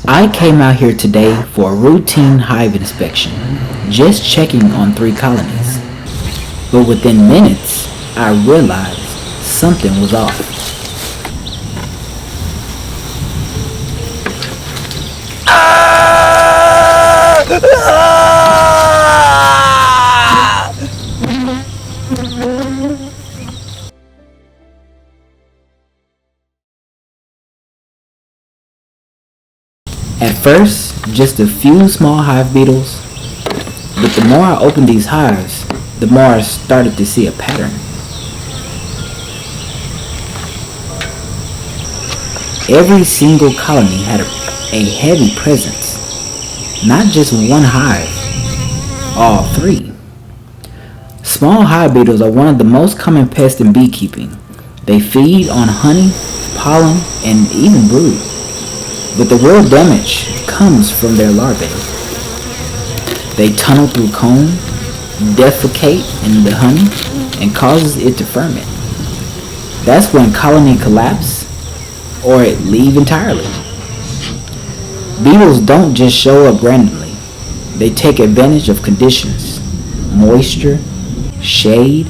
I came out here today for a routine hive inspection, just checking on 3 colonies. But within minutes, I realized something was off. At first, just a few small hive beetles, but the more I opened these hives, the more I started to see a pattern. Every single colony had a heavy presence, not just one hive, all 3. Small hive beetles are one of the most common pests in beekeeping. They feed on honey, pollen, and even brood. But the real damage comes from their larvae. They tunnel through comb, defecate in the honey, and causes it to ferment. That's when colony collapse or it leave entirely. Beetles don't just show up randomly. They take advantage of conditions, moisture, shade,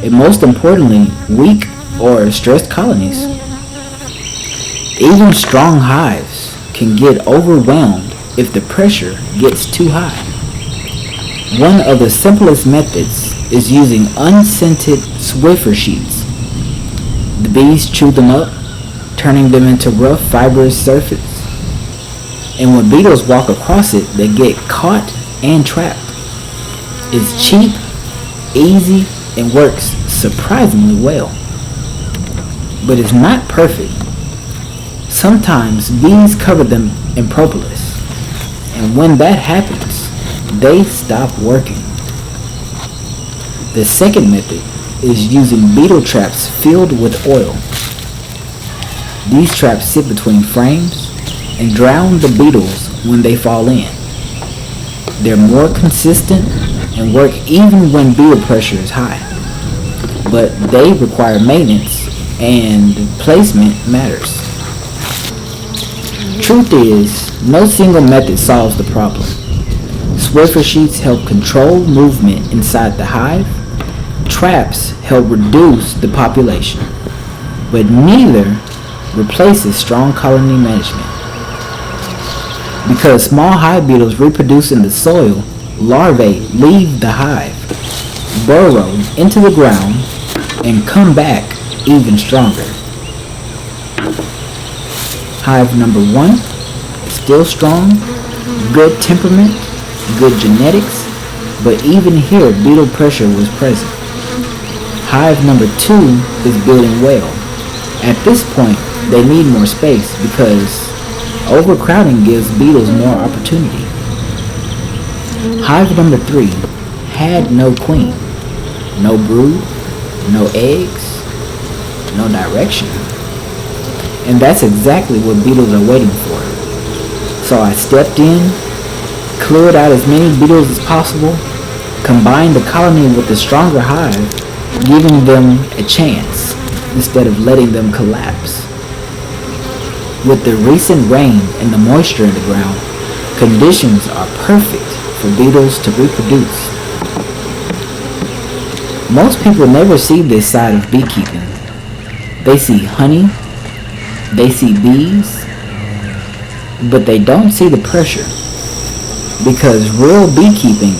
and most importantly, weak or stressed colonies. Even strong hives can get overwhelmed if the pressure gets too high. One of the simplest methods is using unscented Swiffer sheets. The bees chew them up, turning them into rough, fibrous surface. And when beetles walk across it, they get caught and trapped. It's cheap, easy, and works surprisingly well. But it's not perfect. Sometimes bees cover them in propolis, and when that happens, they stop working. The second method is using beetle traps filled with oil. These traps sit between frames and drown the beetles when they fall in. They're more consistent and work even when beetle pressure is high, but they require maintenance and placement matters. Truth is, no single method solves the problem. Swiffer sheets help control movement inside the hive. Traps help reduce the population. But neither replaces strong colony management. Because small hive beetles reproduce in the soil, larvae leave the hive, burrow into the ground, and come back even stronger. Hive number 1, still strong, good temperament, good genetics, but even here beetle pressure was present. Hive number 2 is building well. At this point, they need more space because overcrowding gives beetles more opportunity. Hive number 3 had no queen, no brood, no eggs, no direction. And that's exactly what beetles are waiting for. So I stepped in, cleared out as many beetles as possible, combined the colony with the stronger hive, giving them a chance instead of letting them collapse. With the recent rain and the moisture in the ground, conditions are perfect for beetles to reproduce. Most people never see this side of beekeeping. They see honey, they see bees, but they don't see the pressure. Because real beekeeping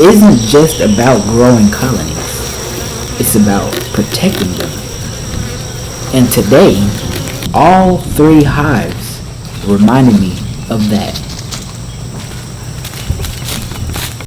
isn't just about growing colonies, it's about protecting them. And today, all 3 hives reminded me of that.